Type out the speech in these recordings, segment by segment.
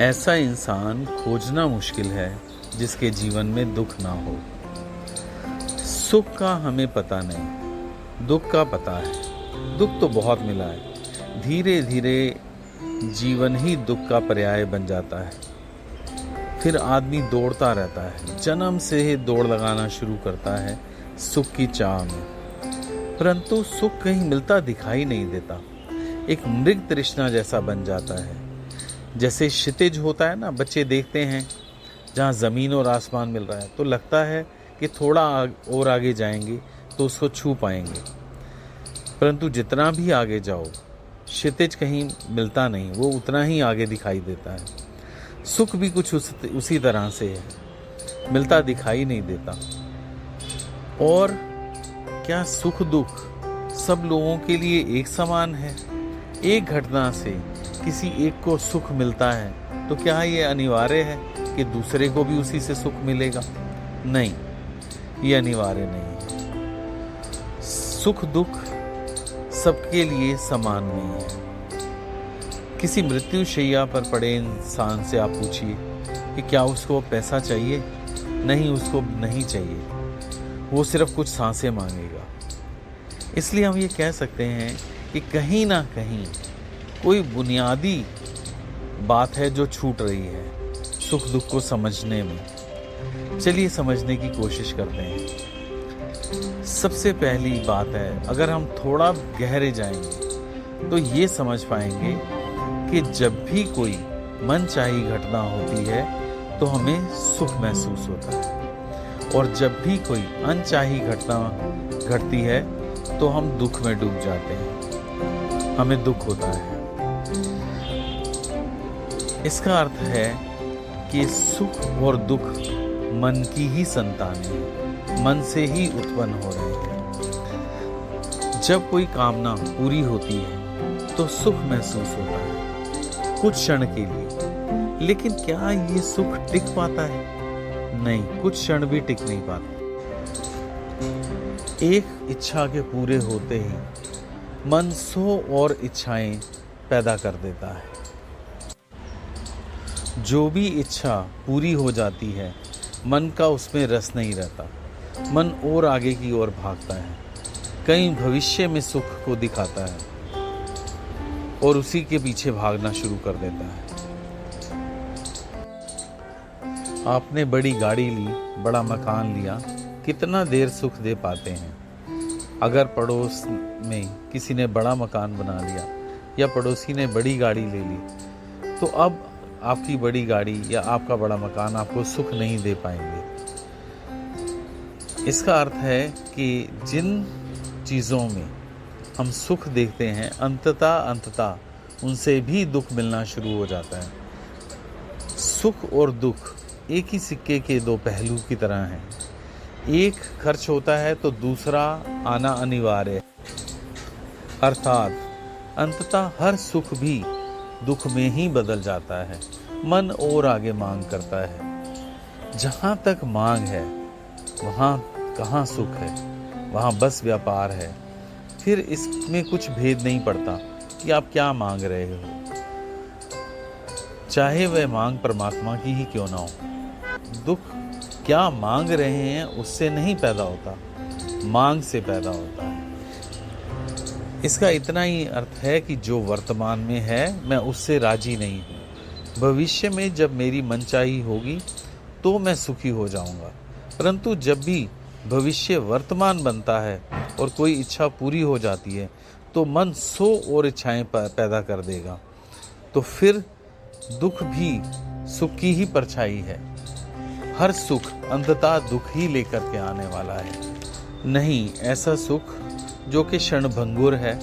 ऐसा इंसान खोजना मुश्किल है जिसके जीवन में दुख ना हो। सुख का हमें पता नहीं, दुख का पता है। दुख तो बहुत मिला है, धीरे धीरे जीवन ही दुख का पर्याय बन जाता है। फिर आदमी दौड़ता रहता है, जन्म से ही दौड़ लगाना शुरू करता है सुख की चाह में, परंतु सुख कहीं मिलता दिखाई नहीं देता। एक मृग तृष्णा जैसा बन जाता है। जैसे क्षितिज होता है ना, बच्चे देखते हैं जहाँ ज़मीन और आसमान मिल रहा है तो लगता है कि थोड़ा और आगे जाएंगे तो उसको छू पाएंगे, परंतु जितना भी आगे जाओ क्षितिज कहीं मिलता नहीं, वो उतना ही आगे दिखाई देता है। सुख भी कुछ उसी तरह से है, मिलता दिखाई नहीं देता। और क्या सुख दुख सब लोगों के लिए एक समान है? एक घटना से किसी एक को सुख मिलता है तो क्या ये अनिवार्य है कि दूसरे को भी उसी से सुख मिलेगा? नहीं, ये अनिवार्य नहीं है। सुख दुख सबके लिए समान नहीं है। किसी मृत्युशैया पर पड़े इंसान से आप पूछिए कि क्या उसको पैसा चाहिए? नहीं, उसको नहीं चाहिए, वो सिर्फ कुछ सांसें मांगेगा। इसलिए हम ये कह सकते हैं कि कहीं ना कहीं कोई बुनियादी बात है जो छूट रही है सुख दुख को समझने में। चलिए समझने की कोशिश करते हैं। सबसे पहली बात है, अगर हम थोड़ा गहरे जाएंगे तो ये समझ पाएंगे कि जब भी कोई मनचाही घटना होती है तो हमें सुख महसूस होता है, और जब भी कोई अनचाही घटना घटती है तो हम दुख में डूब जाते हैं, हमें दुख होता है। इसका अर्थ है कि सुख और दुख मन की ही संतानें हैं, मन से ही उत्पन्न हो रहे हैं। जब कोई कामना पूरी होती है तो सुख महसूस होता है कुछ क्षण के लिए, लेकिन क्या ये सुख टिक पाता है? नहीं, कुछ क्षण भी टिक नहीं पाता। एक इच्छा के पूरे होते ही मन 100 और इच्छाएं पैदा कर देता है। जो भी इच्छा पूरी हो जाती है मन का उसमें रस नहीं रहता, मन और आगे की ओर भागता है, कहीं भविष्य में सुख को दिखाता है और उसी के पीछे भागना शुरू कर देता है। आपने बड़ी गाड़ी ली, बड़ा मकान लिया, कितना देर सुख दे पाते हैं? अगर पड़ोस में किसी ने बड़ा मकान बना लिया या पड़ोसी ने बड़ी गाड़ी ले ली तो अब आपकी बड़ी गाड़ी या आपका बड़ा मकान आपको सुख नहीं दे पाएंगे। इसका अर्थ है कि जिन चीज़ों में हम सुख देखते हैं अंततः उनसे भी दुख मिलना शुरू हो जाता है। सुख और दुख एक ही सिक्के के दो पहलू की तरह हैं। एक खर्च होता है तो दूसरा आना अनिवार्य है। अर्थात अंततः हर सुख भी दुख में ही बदल जाता है। मन और आगे मांग करता है। जहाँ तक मांग है वहाँ कहाँ सुख है, वहाँ बस व्यापार है। फिर इसमें कुछ भेद नहीं पड़ता कि आप क्या मांग रहे हो, चाहे वह मांग परमात्मा की ही क्यों ना हो। दुख क्या मांग रहे हैं उससे नहीं पैदा होता, मांग से पैदा होता है। इसका इतना ही अर्थ है कि जो वर्तमान में है मैं उससे राजी नहीं हूँ। भविष्य में जब मेरी मनचाही होगी तो मैं सुखी हो जाऊंगा, परंतु जब भी भविष्य वर्तमान बनता है और कोई इच्छा पूरी हो जाती है तो मन 100 और इच्छाएं पैदा कर देगा, तो फिर दुख भी सुख की ही परछाई है। हर सुख अंततः दुख ही लेकर के आने वाला है। नहीं, ऐसा सुख जो कि क्षणभंगुर है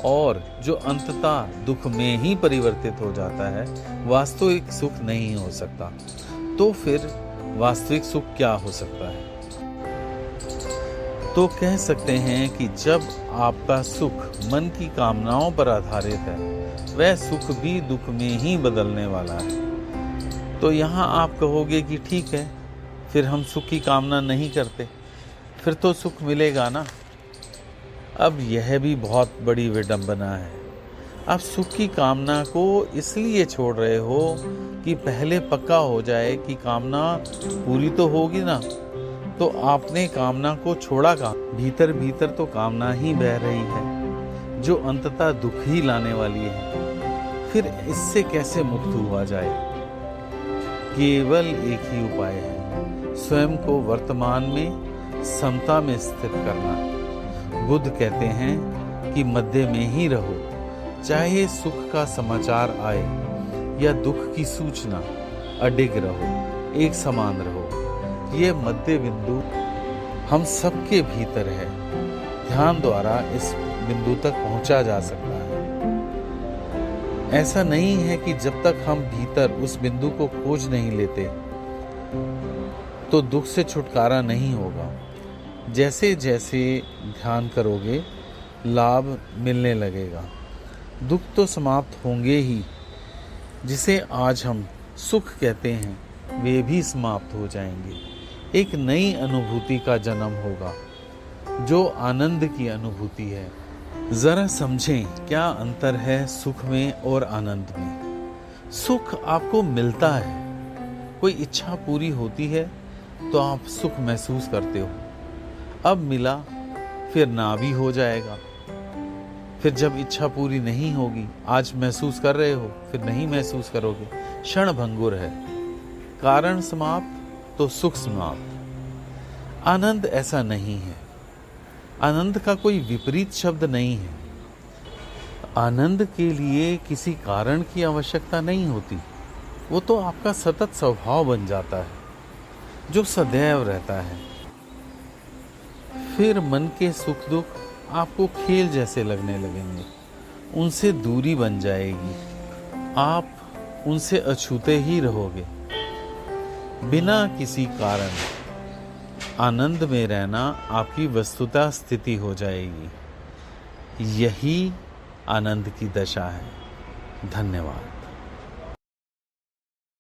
और जो अंततः दुख में ही परिवर्तित हो जाता है, वास्तविक सुख नहीं हो सकता। तो फिर वास्तविक सुख क्या हो सकता है? तो कह सकते हैं कि जब आपका सुख मन की कामनाओं पर आधारित है, वह सुख भी दुख में ही बदलने वाला है। तो यहाँ आप कहोगे कि ठीक है, फिर हम सुख की कामना नहीं करते, फिर तो सुख मिलेगा ना। अब यह भी बहुत बड़ी विडंबना है। आप सुख की कामना को इसलिए छोड़ रहे हो कि पहले पक्का हो जाए कि कामना पूरी तो होगी ना। तो आपने कामना को छोड़ा कहाँ? भीतर भीतर तो कामना ही बह रही है जो अंततः दुख ही लाने वाली है। फिर इससे कैसे मुक्त हुआ जाए? केवल एक ही उपाय है, स्वयं को वर्तमान में समता में स्थित करना। बुद्ध कहते हैं कि मध्य में ही रहो, चाहे सुख का समाचार आए या दुख की सूचना, अडिग रहो, एक समान रहो। ये मध्य बिंदु हम सबके भीतर है। ध्यान द्वारा इस बिंदु तक पहुंचा जा सकता है। ऐसा नहीं है कि जब तक हम भीतर उस बिंदु को खोज नहीं लेते तो दुख से छुटकारा नहीं होगा। जैसे जैसे ध्यान करोगे लाभ मिलने लगेगा, दुख तो समाप्त होंगे ही। जिसे आज हम सुख कहते हैं वे भी समाप्त हो जाएंगे। एक नई अनुभूति का जन्म होगा जो आनंद की अनुभूति है। जरा समझें क्या अंतर है सुख में और आनंद में। सुख आपको मिलता है, कोई इच्छा पूरी होती है तो आप सुख महसूस करते हो। अब मिला फिर ना भी हो जाएगा। फिर जब इच्छा पूरी नहीं होगी, आज महसूस कर रहे हो फिर नहीं महसूस करोगे। क्षण भंगुर है, कारण समाप्त तो सुख समाप्त। आनंद ऐसा नहीं है। आनंद का कोई विपरीत शब्द नहीं है। आनंद के लिए किसी कारण की आवश्यकता नहीं होती, वो तो आपका सतत स्वभाव बन जाता है जो सदैव रहता है। फिर मन के सुख दुख आपको खेल जैसे लगने लगेंगे, उनसे दूरी बन जाएगी, आप उनसे अछूते ही रहोगे। बिना किसी कारण आनंद में रहना आपकी वस्तुतः स्थिति हो जाएगी। यही आनंद की दशा है। धन्यवाद।